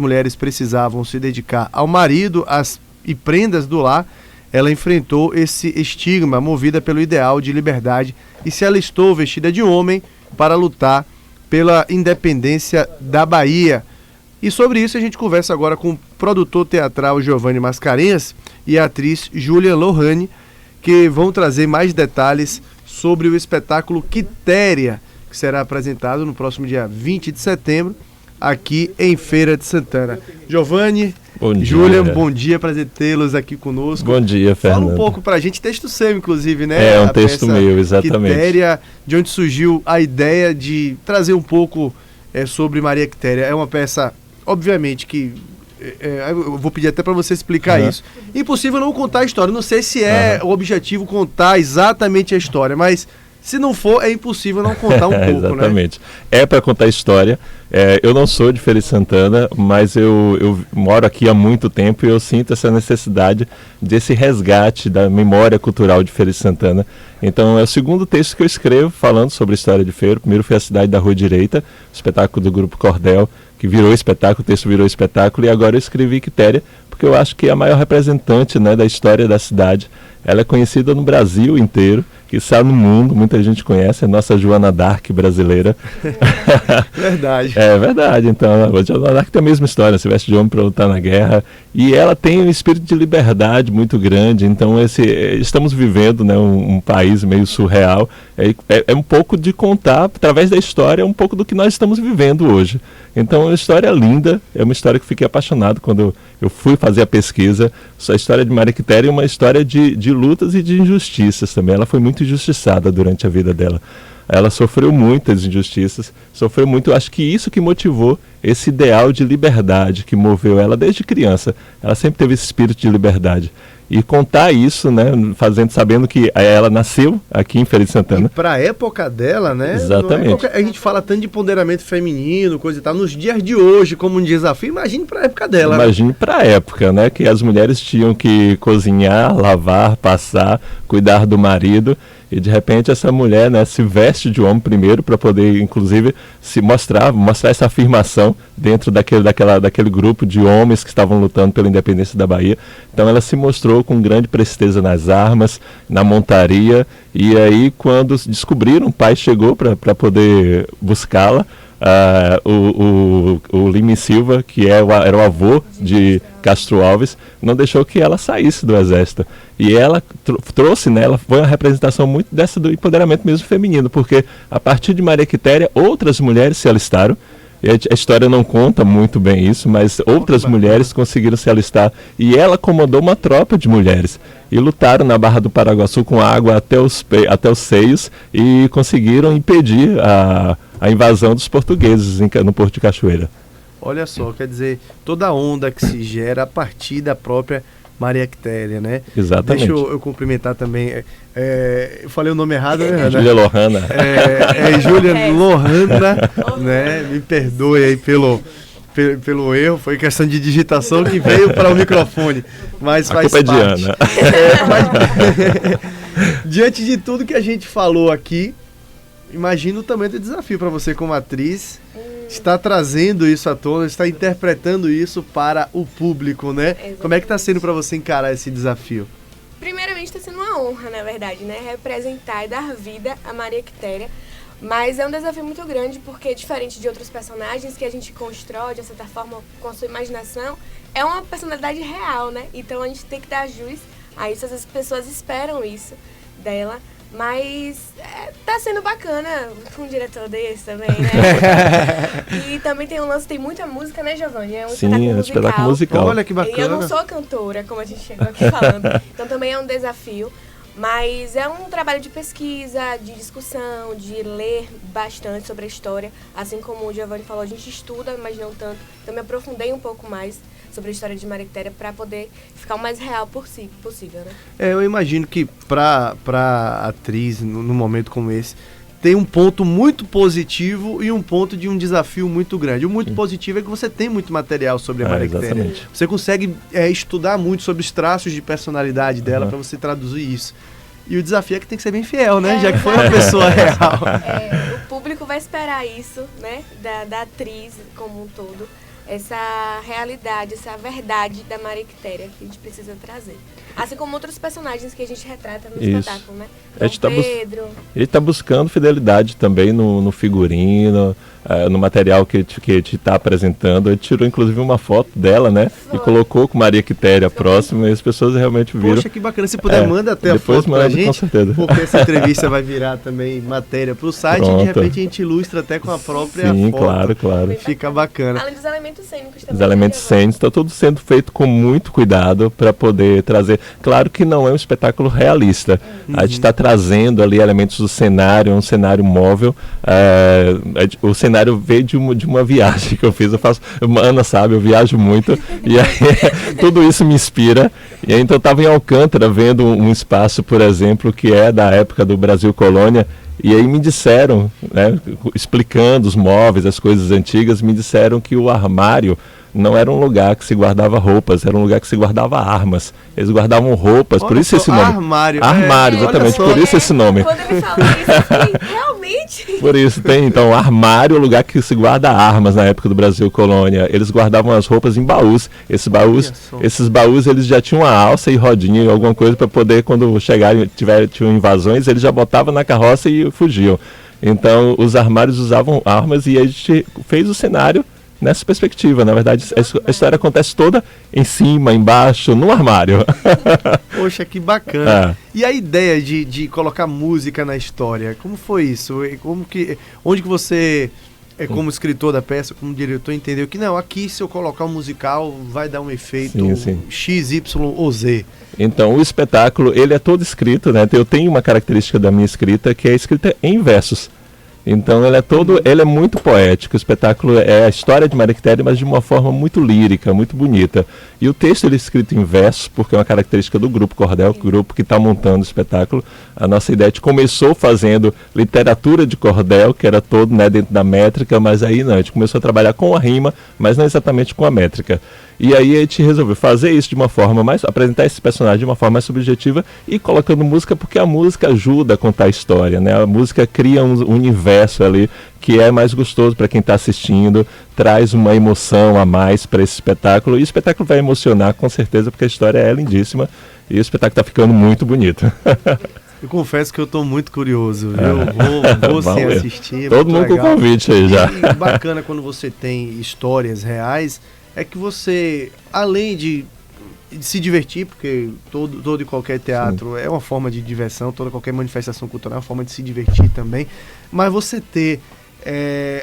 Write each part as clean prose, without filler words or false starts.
mulheres precisavam se dedicar ao marido e prendas do lar, ela enfrentou esse estigma movida pelo ideal de liberdade e se alistou vestida de homem para lutar pela independência da Bahia. E sobre isso a gente conversa agora com o produtor teatral Giovanni Mascarenhas e a atriz Júlia Lohane, que vão trazer mais detalhes sobre o espetáculo Quitéria, que será apresentado no próximo dia 20 de setembro, aqui em Feira de Santana. Giovanni, Júlia, bom dia, prazer tê-los aqui conosco. Bom dia, Fernando. Fala um pouco pra gente, texto seu, inclusive, né? É um texto meu, exatamente. Quitéria, de onde surgiu a ideia de trazer um pouco sobre Maria Quitéria. É uma peça, obviamente, que eu vou pedir até para você explicar isso. Impossível não contar a história. Não sei se é o objetivo contar exatamente a história, mas se não for, é impossível não contar um pouco, exatamente. Né? É para contar a história. Eu não sou de Feira de Santana, mas eu moro aqui há muito tempo e eu sinto essa necessidade desse resgate da memória cultural de Feira de Santana. Então é o segundo texto que eu escrevo falando sobre a história de Feira. O primeiro foi A Cidade da Rua Direita, espetáculo do Grupo Cordel, que virou espetáculo, o texto virou espetáculo, e agora eu escrevi Quitéria, porque eu acho que é a maior representante, né, da história da cidade. Ela é conhecida no Brasil inteiro, quiçá no mundo, muita gente conhece, é a nossa Joana d'Arc brasileira. Verdade. É verdade, então, a Joana d'Arc tem a mesma história, se veste de homem para lutar na guerra, e ela tem um espírito de liberdade muito grande, então estamos vivendo, né, um país meio surreal, é um pouco de contar, através da história, um pouco do que nós estamos vivendo hoje. Então é uma história linda, é uma história que fiquei apaixonado quando eu fui fazer a pesquisa. A história de Maria Quitéria é uma história de lutas e de injustiças também. Ela foi muito injustiçada durante a vida dela. Ela sofreu muitas injustiças, sofreu muito. Eu acho que isso que motivou esse ideal de liberdade que moveu ela desde criança. Ela sempre teve esse espírito de liberdade. E contar isso, né, sabendo que ela nasceu aqui em Feira de Santana. E para a época dela, né? Exatamente. A gente fala tanto de empoderamento feminino, coisa e tal, nos dias de hoje, como um desafio, imagine para a época dela. Imagine para a época, né, que as mulheres tinham que cozinhar, lavar, passar, cuidar do marido. E de repente essa mulher, né, se veste de homem primeiro para poder, inclusive, se mostrar essa afirmação dentro daquele grupo de homens que estavam lutando pela independência da Bahia. Então ela se mostrou com grande presteza nas armas, na montaria, e aí quando descobriram, o pai chegou para poder buscá-la. O Lima Silva, que era o avô de Castro Alves, não deixou que ela saísse do exército. E ela trouxe nela, foi uma representação muito do empoderamento mesmo feminino, porque a partir de Maria Quitéria, outras mulheres se alistaram. E a história não conta muito bem isso, mas outras mulheres conseguiram se alistar. E ela comandou uma tropa de mulheres. E lutaram na Barra do Paraguaçu com água até os seios e conseguiram impedir a invasão dos portugueses no Porto de Cachoeira. Olha só, quer dizer, toda a onda que se gera a partir da própria Maria Quitéria, né? Exatamente. Deixa eu cumprimentar também. Eu falei o nome errado, né? Júlia Lohana. Júlia Lohana, né? Me perdoe aí pelo erro, foi questão de digitação que veio para o microfone, mas faz parte. A culpa é de Ana. Diante de tudo que a gente falou aqui, imagino o tamanho do desafio para você como atriz, está trazendo isso à tona, está interpretando isso para o público, né? Exatamente. Como é que está sendo para você encarar esse desafio? Primeiramente está sendo uma honra, na verdade, né? Representar e dar vida a Maria Quitéria. Mas é um desafio muito grande porque, diferente de outros personagens que a gente constrói, de certa forma, com a sua imaginação, é uma personalidade real, né? Então a gente tem que dar jus a isso. As pessoas esperam isso dela. Mas tá sendo bacana com um diretor desse também, né? E também tem um lance, tem muita música, né, Giovanni? É um espetáculo musical. Olha que bacana. E eu não sou cantora, como a gente chegou aqui falando. Então também é um desafio. Mas é um trabalho de pesquisa, de discussão, de ler bastante sobre a história. Assim como o Giovanni falou, a gente estuda, mas não tanto. Então me aprofundei um pouco mais sobre a história de Maria Quitéria para poder ficar o mais real possível, né? Eu imagino que para atriz, num momento como esse, tem um ponto muito positivo e um ponto de um desafio muito grande. O muito positivo é que você tem muito material sobre a Maria Quitéria. Você consegue estudar muito sobre os traços de personalidade dela para você traduzir isso. E o desafio é que tem que ser bem fiel, né? Já que foi uma pessoa real. O público vai esperar isso, né? Da atriz como um todo. essa realidade, essa verdade da Maria Quitéria que a gente precisa trazer. Assim como outros personagens que a gente retrata no espetáculo, né? A gente Pedro. Ele está buscando fidelidade também no figurino, no material que a gente está apresentando. Ele tirou inclusive uma foto dela, né? Foi. E colocou com Maria Quitéria próxima e as pessoas realmente viram. Poxa, que bacana. Se puder, manda até a depois foto pra manda, gente. com certeza. Porque essa entrevista vai virar também matéria pro site Pronto. e de repente a gente ilustra até com a própria Sim, foto. claro. Bem Fica bacana. bacana. Além dos elementos cênicos também. Os elementos cênicos, está tudo sendo feito com muito cuidado para poder trazer. Claro que não é um espetáculo realista. A gente está trazendo ali elementos do cenário, um cenário móvel. O cenário veio de uma viagem que eu fiz. Ana sabe, eu viajo muito. E aí, tudo isso me inspira. E aí, então eu estava em Alcântara vendo um espaço, por exemplo, que é da época do Brasil Colônia. E aí me disseram, né, explicando os móveis, as coisas antigas, me disseram que o armário não era um lugar que se guardava roupas, era um lugar que se guardava armas. Eles guardavam roupas, por isso esse nome. Armário. Armário, exatamente, por isso esse nome. Quando ele falou isso, eu fiquei, realmente? Por isso tem, então, armário é o lugar que se guarda armas na época do Brasil Colônia. Eles guardavam as roupas em baús. Esses baús, eles já tinham uma alça e rodinha, alguma coisa para poder, quando chegarem, tinham invasões, eles já botavam na carroça e fugiam. Então, os armários usavam armas e a gente fez o cenário nessa perspectiva. Na verdade, a história acontece toda em cima, embaixo, no armário. Poxa, que bacana. E a ideia de colocar música na história, como foi isso? Onde que você, como escritor da peça, como diretor, entendeu que não, aqui se eu colocar um musical vai dar um efeito X, Y ou Z? Então, o espetáculo, ele é todo escrito, né? Eu tenho uma característica da minha escrita que é escrita em versos. Então ele é muito poético. O espetáculo é a história de Maria Quitéria, mas de uma forma muito lírica, muito bonita. E o texto ele é escrito em versos, porque é uma característica do Grupo Cordel, o grupo que está montando o espetáculo. A nossa ideia começou fazendo literatura de cordel, que era todo, né, dentro da métrica, mas aí não, a gente começou a trabalhar com a rima, mas não exatamente com a métrica. E aí a gente resolveu fazer isso de uma forma apresentar esse personagem de uma forma mais subjetiva e colocando música, porque a música ajuda a contar a história, né? A música cria um universo ali que é mais gostoso para quem está assistindo, traz uma emoção a mais para esse espetáculo, e o espetáculo vai emocionar com certeza, porque a história é lindíssima e o espetáculo está ficando muito bonito. Eu confesso que eu estou muito curioso, eu vou sim assistir. Todo mundo com convite aí já. E bacana quando você tem histórias reais, é que você, além de se divertir, porque todo e qualquer teatro é uma forma de diversão, qualquer manifestação cultural é uma forma de se divertir também, mas você ter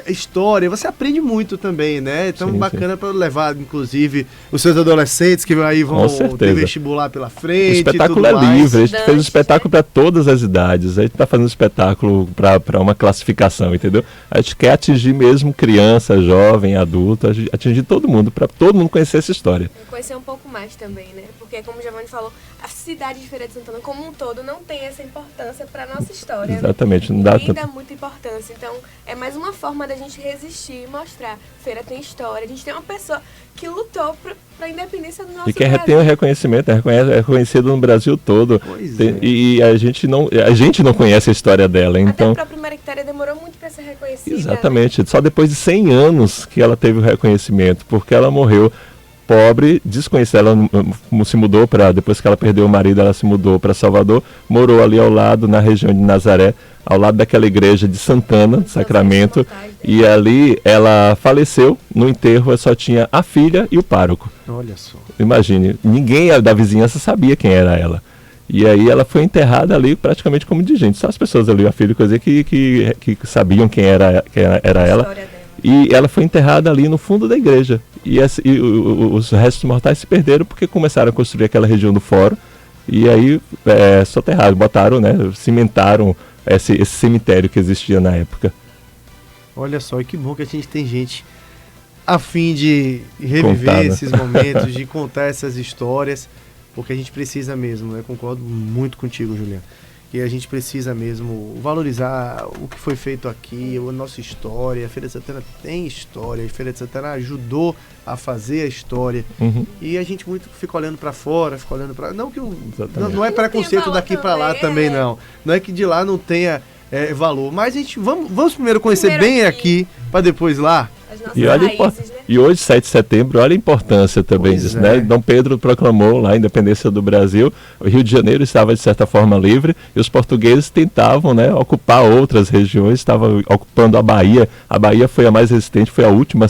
história, você aprende muito também, né? Então bacana para levar, inclusive, os seus adolescentes que aí vão ter vestibular pela frente. O espetáculo é livre, a gente fez um espetáculo para todas as idades, a gente está fazendo um espetáculo para uma classificação, entendeu? A gente quer atingir mesmo criança, jovem, adulto, atingir todo mundo, para todo mundo conhecer essa história. Conhecer um pouco mais também, né? Porque, como o Giovanni falou, a cidade de Feira de Santana como um todo não tem essa importância para nossa história. Exatamente, não dá muita importância. Então, é mais uma forma da gente resistir e mostrar. Feira tem história. A gente tem uma pessoa que lutou para a independência do nosso e que Brasil. tem o reconhecimento, é reconhecido no Brasil todo. E a gente não conhece a história dela. Então, até a própria Maria Quitéria demorou muito para ser reconhecida. Exatamente, né? Só depois de 100 anos que ela teve o reconhecimento, porque ela morreu pobre, desconhecida. Ela se mudou depois que ela perdeu o marido, ela se mudou para Salvador, morou ali ao lado, na região de Nazaré, ao lado daquela igreja de Santana, Sacramento, e ali ela faleceu. No enterro só tinha a filha e o pároco. Olha só. Imagine, ninguém da vizinhança sabia quem era ela. E aí ela foi enterrada ali praticamente como indigente. Só as pessoas ali, a filha, coisa que sabiam quem era ela. E ela foi enterrada ali no fundo da igreja. E os restos mortais se perderam porque começaram a construir aquela região do fórum. E aí soterraram, botaram, né, cimentaram esse cemitério que existia na época. Olha só, e que bom que a gente tem gente a fim de reviver esses momentos, de contar essas histórias, porque a gente precisa mesmo, né? Concordo muito contigo, Juliana. E a gente precisa mesmo valorizar o que foi feito aqui, a nossa história. A Feira de Santana tem história, a Feira de Santana ajudou a fazer a história. E a gente muito fica olhando para fora, fica olhando para... Não que não é preconceito daqui para lá também, não. Não é que de lá não tenha valor. Mas a gente vamos primeiro conhecer bem aqui, para depois lá. As nossas E, raízes, né? e hoje, 7 de setembro, olha a importância também Pois disso, é. né? Dom Pedro proclamou lá a independência do Brasil, o Rio de Janeiro estava, de certa forma, livre, e os portugueses tentavam, né, ocupar outras regiões, estavam ocupando a Bahia foi a mais resistente, foi a última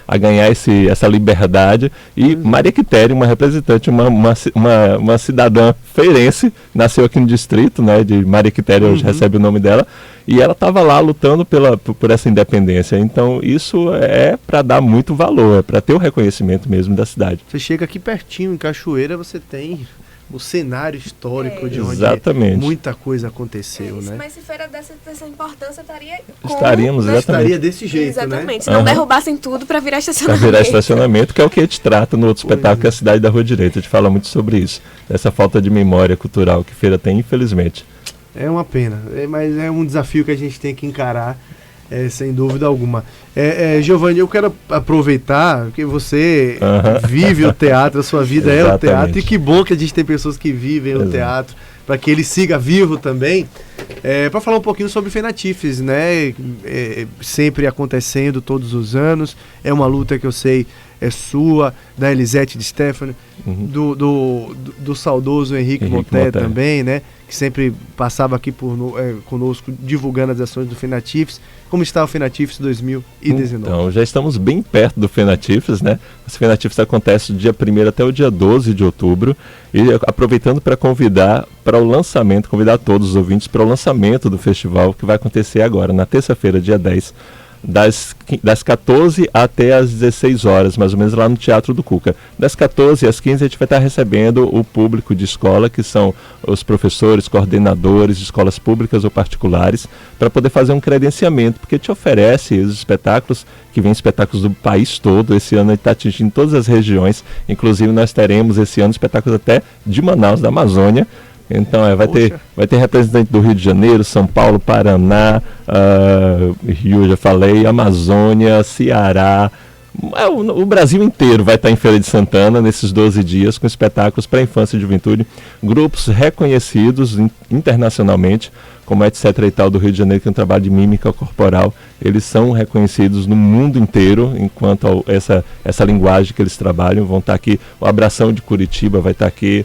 a ganhar essa liberdade, e Maria Quitéria, uma representante, uma cidadã feirense, nasceu aqui no distrito, né, de Maria Quitéria, hoje recebe o nome dela, e ela estava lá lutando por essa independência. Então isso é para dar muito valor, é para ter o reconhecimento mesmo da cidade. Você chega aqui pertinho, em Cachoeira, você tem o cenário histórico de onde Exatamente. muita coisa aconteceu, Isso, né? mas se feira dessa importância, Estaríamos, exatamente. Estaria desse jeito, né? Exatamente. Se não derrubassem tudo para virar Para estacionamento. virar estacionamento, que é o que a gente trata no outro espetáculo, que é a Cidade da Rua Direita. A gente fala muito sobre isso, dessa falta de memória cultural que Feira tem, infelizmente. É uma pena, mas é um desafio que a gente tem que encarar, sem dúvida alguma. Giovanni, eu quero aproveitar que você vive o teatro, a sua vida é o teatro, e que bom que a gente tem pessoas que vivem o teatro, para que ele siga vivo também, para falar um pouquinho sobre Fenatifes, né? Sempre acontecendo todos os anos, é uma luta que eu sei é sua, da Elisete de Stefano, do saudoso Henrique Moté também, né? Que sempre passava aqui conosco divulgando as ações do Fenatifes. Como está o Fenatifes 2019? Então, já estamos bem perto do Fenatifes, né? Esse Fenatifes acontece do dia 1º até o dia 12 de outubro. E aproveitando para convidar todos os ouvintes para o lançamento do festival, que vai acontecer agora, na terça-feira, dia 10, das 14 até as 16 horas, mais ou menos, lá no Teatro do Cuca. Das 14 às 15 a gente vai estar recebendo o público de escola, que são os professores, coordenadores de escolas públicas ou particulares, para poder fazer um credenciamento, porque te oferece os espetáculos, que vem espetáculos do país todo. Esse ano a gente está atingindo todas as regiões, inclusive nós teremos esse ano espetáculos até de Manaus, da Amazônia. Então vai ter representante do Rio de Janeiro, São Paulo, Paraná, Rio, já falei, Amazônia, Ceará, o Brasil inteiro vai estar em Feira de Santana nesses 12 dias com espetáculos para infância e juventude, grupos reconhecidos internacionalmente, como Etc e tal do Rio de Janeiro, que é um trabalho de mímica corporal. Eles são reconhecidos no mundo inteiro enquanto a essa linguagem que eles trabalham. Vão estar aqui, o Abração de Curitiba vai estar aqui.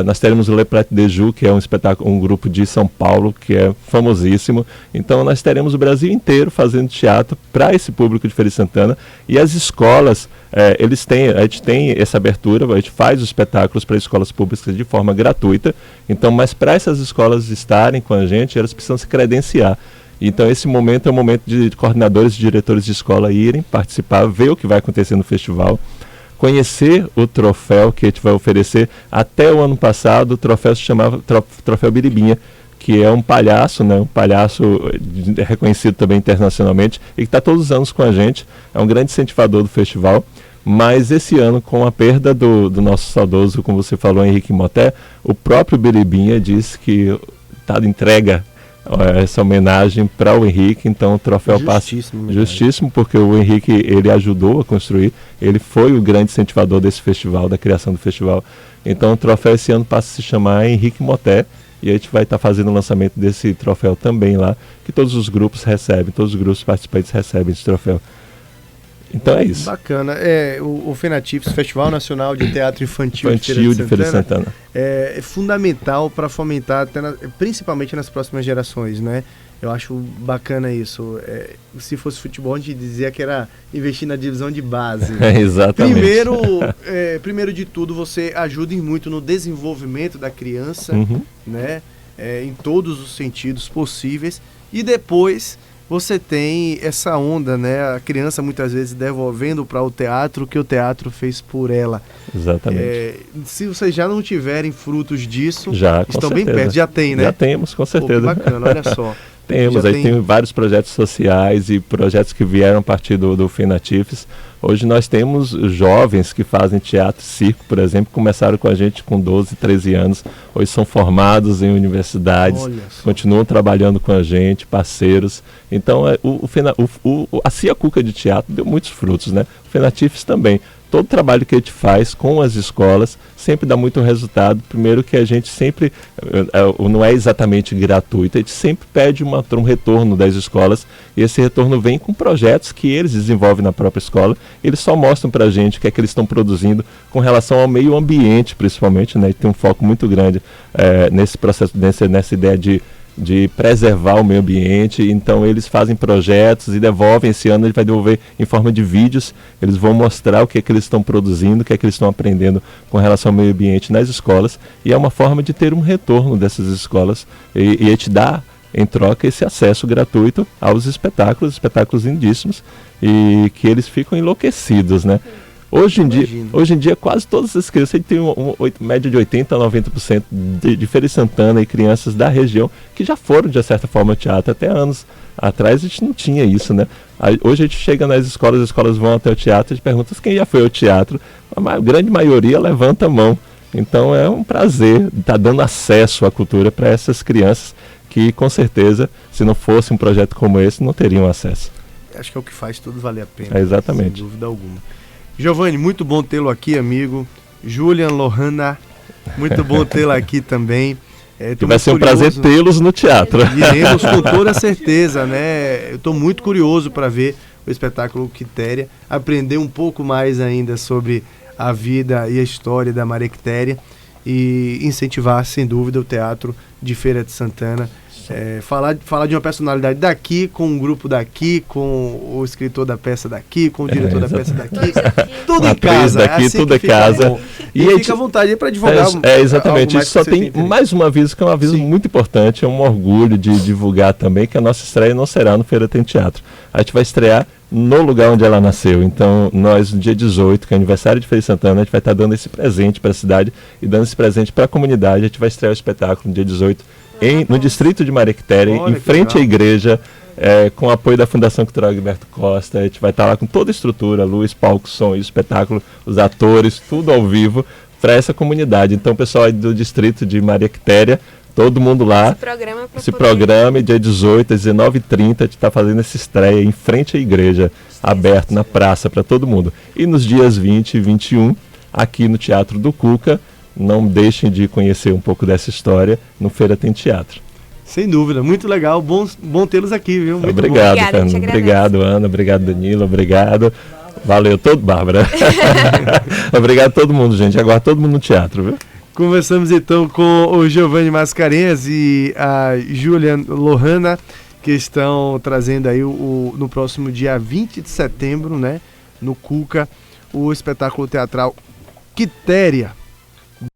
Nós teremos o Le Prat de Ju, que é um grupo de São Paulo, que é famosíssimo. Então nós teremos o Brasil inteiro fazendo teatro para esse público de Feira de Santana. E as escolas, a gente tem essa abertura, a gente faz os espetáculos para escolas públicas de forma gratuita. Então, mas para essas escolas estarem com a gente, elas precisam se credenciar. Então esse momento é um momento de coordenadores e diretores de escola irem participar, ver o que vai acontecer no festival, conhecer o troféu que a gente vai oferecer. Até o ano passado o troféu se chamava Troféu Biribinha, que é um palhaço, né? Um palhaço reconhecido também internacionalmente e que está todos os anos com a gente, é um grande incentivador do festival. Mas esse ano, com a perda do nosso saudoso, como você falou, Henrique Moté, o próprio Biribinha disse que está entrega essa homenagem para o Henrique. Então o troféu passa justíssimo, porque o Henrique, ele ajudou a construir, ele foi o grande incentivador desse festival, da criação do festival. Então o troféu esse ano passa a se chamar Henrique Moté, e a gente vai estar fazendo o lançamento desse troféu também lá, que todos os grupos recebem, todos os grupos participantes recebem esse troféu. Então é isso. Bacana. O Fenatifes, Festival Nacional de Teatro Infantil de Feira de Santana, é fundamental para fomentar, principalmente nas próximas gerações, né? Eu acho bacana isso. Se fosse futebol, a gente dizia que era investir na divisão de base. Exatamente. Primeiro de tudo, você ajuda muito no desenvolvimento da criança, né? Em todos os sentidos possíveis. E depois você tem essa onda, né? A criança muitas vezes devolvendo para o teatro o que o teatro fez por ela. Exatamente. Se vocês já não tiverem frutos disso, estão bem perto. Já tem, né? Já temos, com certeza. Pô, que bacana, olha só. Tem vários projetos sociais e projetos que vieram a partir do Fenatifes. Hoje nós temos jovens que fazem teatro, circo, por exemplo, começaram com a gente com 12, 13 anos. Hoje são formados em universidades, continuam trabalhando com a gente, parceiros. Então a Cia Cuca de Teatro deu muitos frutos, né? O Fenatifes também. todo trabalho que a gente faz com as escolas sempre dá muito resultado. Primeiro que a gente sempre, não é exatamente gratuito, a gente sempre pede um retorno das escolas, e esse retorno vem com projetos que eles desenvolvem na própria escola. Eles só mostram para a gente o que é que eles estão produzindo com relação ao meio ambiente, principalmente, né? E tem um foco muito grande nesse processo, nessa ideia de preservar o meio ambiente. Então eles fazem projetos e devolvem. Esse ano ele vai devolver em forma de vídeos. Eles vão mostrar o que é que eles estão produzindo, o que é que eles estão aprendendo com relação ao meio ambiente nas escolas, e é uma forma de ter um retorno dessas escolas e a gente dá em troca esse acesso gratuito aos espetáculos lindíssimos, e que eles ficam enlouquecidos, né? Hoje em dia, quase todas as crianças, a gente tem uma média de 80% a 90% de Feira de Santana e crianças da região que já foram, de certa forma, ao teatro. Até anos atrás a gente não tinha isso, né? Hoje a gente chega nas escolas, as escolas vão até o teatro, a gente pergunta quem já foi ao teatro. A grande maioria levanta a mão. Então é um prazer estar dando acesso à cultura para essas crianças que, com certeza, se não fosse um projeto como esse, não teriam acesso. Acho que é o que faz tudo valer a pena. Exatamente. Sem dúvida alguma. Giovanni, muito bom tê-lo aqui, amigo. Julian Lohana, muito bom tê-lo aqui também. Vai ser um prazer tê-los no teatro. Iremos com toda certeza, né? Eu estou muito curioso para ver o espetáculo Quitéria, aprender um pouco mais ainda sobre a vida e a história da Maria Quitéria e incentivar, sem dúvida, o teatro de Feira de Santana. Falar de uma personalidade daqui, com um grupo daqui, com o escritor da peça daqui, com o diretor da peça daqui, tudo em casa. Daqui, assim tudo em casa. E fica à vontade para divulgar. Exatamente. Isso só tem mais um aviso, que é um aviso muito importante, é um orgulho de divulgar também, que a nossa estreia não será no Feira Tem Teatro. A gente vai estrear no lugar onde ela nasceu. Então, nós, no dia 18, que é aniversário de Feira de Santana, a gente vai estar dando esse presente para a cidade e dando esse presente para a comunidade. A gente vai estrear o espetáculo no dia 18, no distrito de Maria Quitéria, em frente à igreja, com o apoio da Fundação Cultural Gilberto Costa. A gente vai estar lá com toda a estrutura, luz, palco, som e espetáculo, os atores, tudo ao vivo para essa comunidade. Então, pessoal aí do distrito de Maria Quitéria, todo mundo lá, se programa, dia 18 às 19h30, a gente está fazendo essa estreia em frente à igreja, aberto na praça para todo mundo. E nos dias 20 e 21, aqui no Teatro do Cuca. Não deixem de conhecer um pouco dessa história no Feira Tem Teatro. Sem dúvida, muito legal, bom tê-los aqui, viu? Muito obrigado, Fernando. Obrigado, Ana, obrigado, Danilo, obrigado. Valeu Bárbara. Obrigado a todo mundo, gente. Agora todo mundo no teatro, viu? Conversamos então com o Giovanni Mascarenhas e a Julian Lohana, que estão trazendo aí no próximo dia 20 de setembro, né, no Cuca, o espetáculo teatral Quitéria.